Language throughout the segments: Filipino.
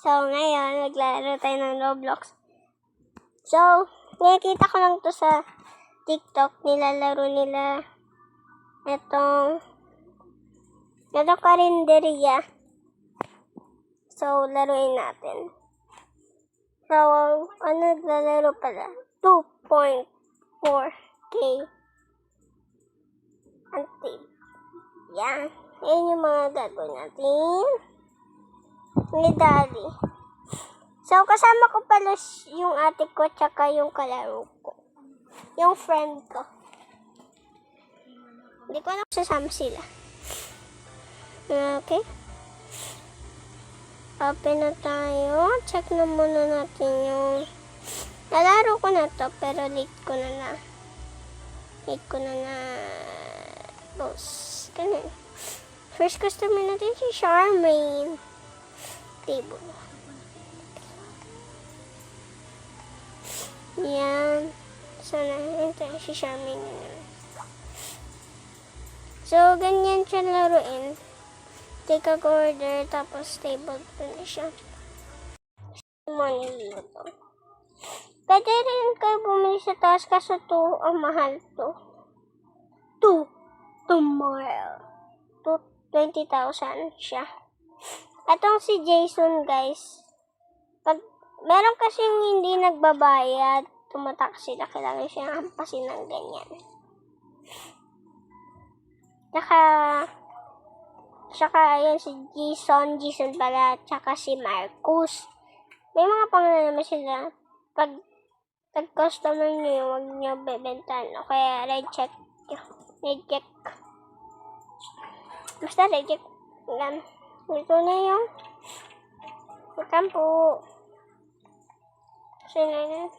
So, ngayon, maglalaro tayo ng Roblox. So, nakikita ko lang to sa TikTok, nilalaro nila itong karinderya. So, laruin natin. So, naglalaro pala? 2.4K active. Yan. Yan yung mga gagawin natin ni Daddy. So, kasama ko pala yung ate ko tsaka yung kalaro ko. Yung friend ko. Hindi ko alam kung sasama sila. Okay. Open na tayo. Check na muna natin yung nalaro ko na to, pero late ko na. Boss. Ganun. First customer natin si Charmaine. Table. Yan. Sana, ito si Charmaine. So, ganyan siya laruin. Take a order, tapos table ko na siya. Money to. Pwede rin kayo bumili sa taas kaso mahal to. 20,000 siya. Itong si Jason, guys. Pag meron kasing hindi nagbabayad, tumatak sila, kailangan siya hampasin ng ganyan. Tsaka ayan si Jason pala, tsaka si Marcus. May mga pangalan naman sila. Pag customer nyo, huwag nyo bebentahan. O kaya reject. Basta reject. Yan. Ito na yung kampo. Sino na?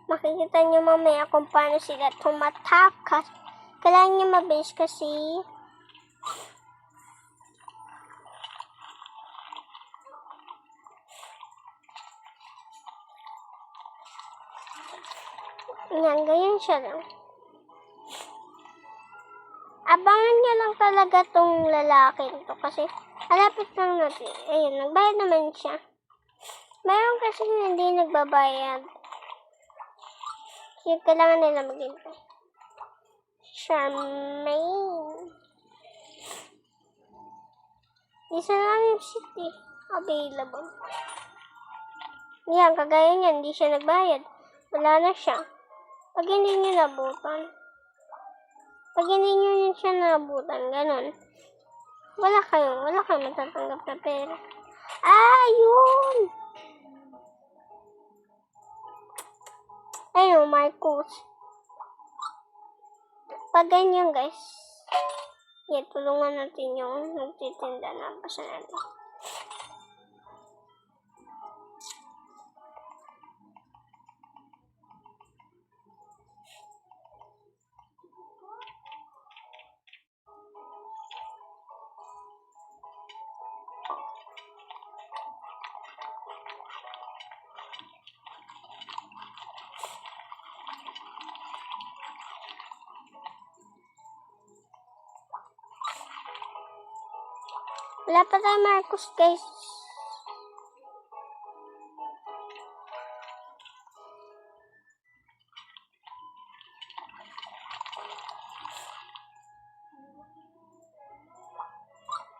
Makikita nyo mamaya kung paano sila tumatak. Kailangan nyo mabilis kasi yan, ganyan siya lang. Abangan nyo lang talaga tong lalaki to kasi halapit lang natin. Ayun, nagbayad naman siya. Mayroon kasi hindi nagbabayad. Kasi kailangan nila maghintay. Charmaine. Isa lang yung city available. Yan, kagaya niyan, hindi siya nagbayad. Wala na siya. Pag hindi nyo nabutan. Ganun. Wala kayong matatanggap na pera. Yun! Ayun, Marcus. Pag ganyan, guys. Yan, tulungan natin yung nagtitinda na basa natin. Wala pa tayo Marcus, guys.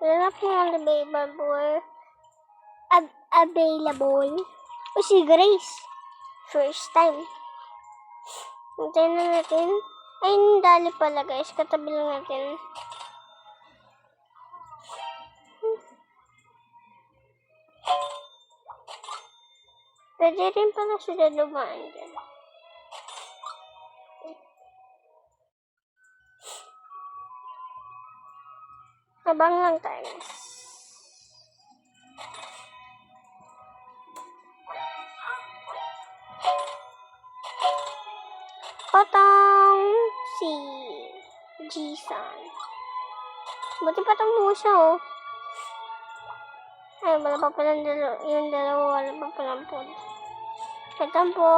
Wala po yung available. O si Grace. First time. Hintayin na natin. Ay, dali pala, guys. Katabi lang natin. Pwede rin pala sila dumaan dyan. Abang lang tayo. Potong si Jason. Buti pa itong muso, oh. Ay, wala pa palang yung dalawa, wala pa palang po. Ito po.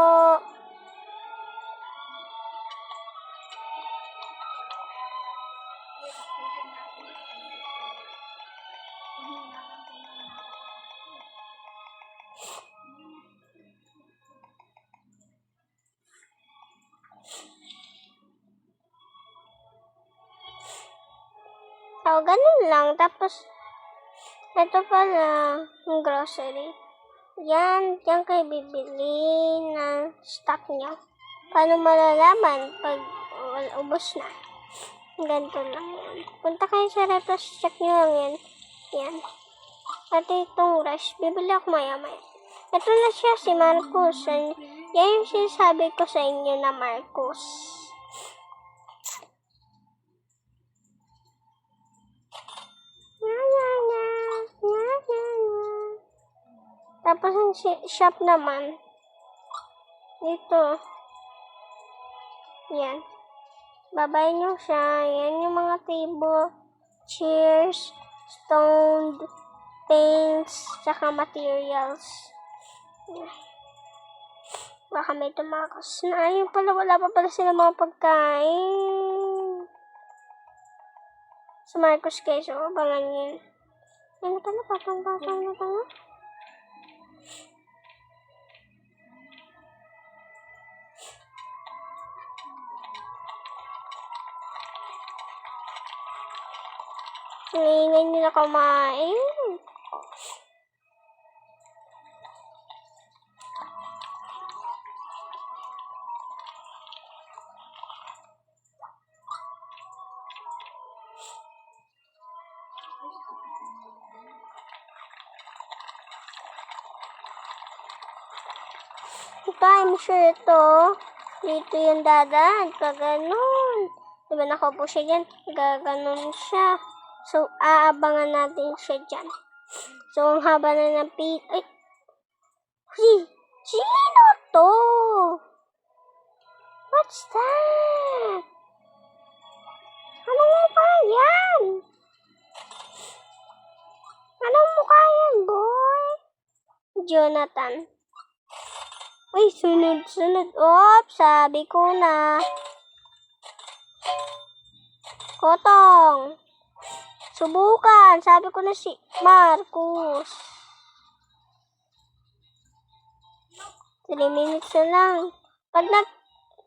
So, ganun lang. Tapos, ito pala, yung grocery. Yan kayo bibili ng stock niya. Paano malalaman pag ubos na? Ganito lang yan. Punta kayo sa Retos, check nyo lang yan. Yan. At itong rush, bibili ako maya-maya. Ito na siya, si Marcos. Yan yung sinasabi ko sa inyo na Marcos. Tapos ang shop naman, dito. Yan. Babayin nyo siya. Yan yung mga table, chairs, stoned, paints, tsaka materials. Baka may tumakas na. Ayun pala, wala pa pala sila mga pagkain. Sa Marcos guys, so abangan yun. Ano pala, patong-patong na pala. Ngayon nila kumain. I'm sure ito, dito yung dadaan, pag ganun. Diba nakaupo siya dyan, gaganon siya. So, aabangan natin siya dyan. So, ang haba na ng ay! Sino to? What's that? Anong mukha yan? Anong mukha yan, boy? Jonathan. Ay, sunod-sunod. Oops, sabi ko na. Kotong. Subukan. Sabi ko na si Marcos. 3 minutes na lang. Pag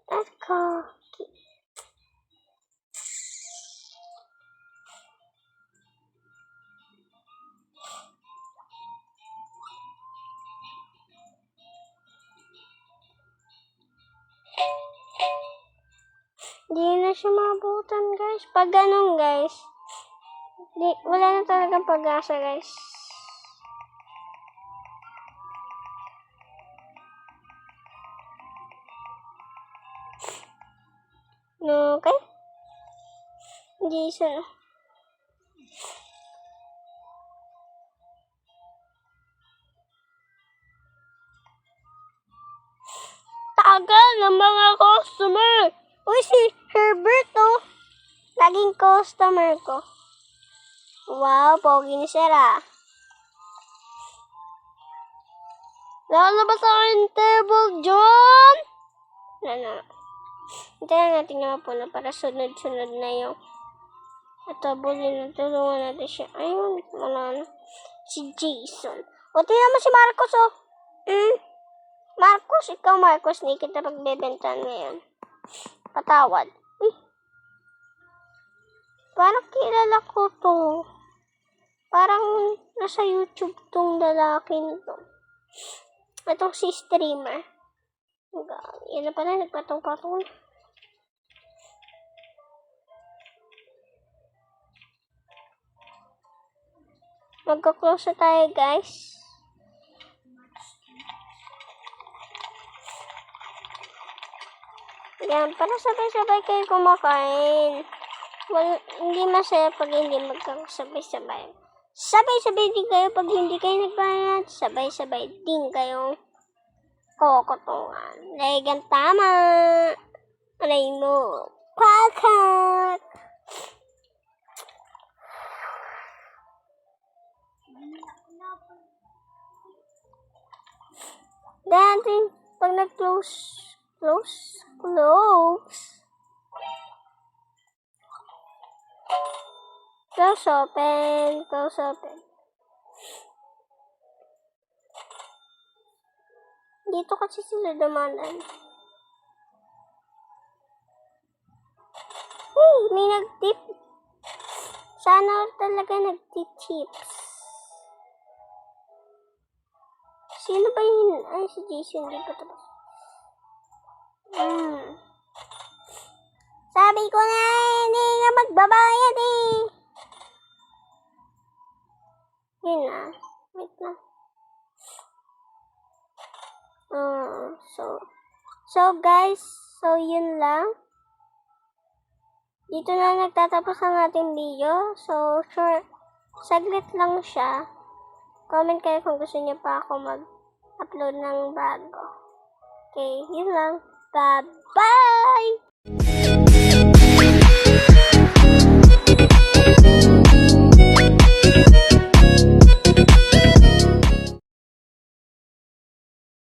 ako. Hindi na siya mabutan, guys. Pag ganun, guys. Wala na talagang pag-asa, guys. Okay? Hindi siya. Tagal ng mga customer. Uy, si Herbert, oh. Laging customer ko. Wow, pogi ni Sir, ah. Lalabas ako yung table, John! No. Hintayin natin yung mapuno para sunod-sunod na yung ito, bulin na tulungan natin siya. Ayun, wala na. Si Jason. O, tingnan mo si Marcos, oh. Marcos, ikaw Marcos, hindi kita pagbebentahan ngayon. Patawad. Uy. Parang kilala ko to. Parang nasa YouTube tong lalaki nito. Itong si streamer. Yan na pala, nagpatong-patong. Magka-close na tayo, guys. Yan, para sabay-sabay kayo kumakain. Well, hindi masaya pag hindi magkakasabay-sabay. Sabay-sabay din kayo pag hindi kayo nagbayad. Sabay-sabay din kayong kokotongan. Dahil tama. Alay mo. Quack. Dahil pag nag-close. Close. Close open. Dito kasi sila dumanan. Hey, may nag-tip. Sana talaga nag-tip chips. Sino ba yun? Ay, si Jason. Di ba tapos? Sabi ko na, hindi nga magbabayad eh. Yun na. Wait na. So guys, so yun lang. Dito na nagtatapos ang ating video. So, short, saglit lang siya. Comment kayo kung gusto niyo pa ako mag-upload ng bago. Okay, yun lang. Bye-bye!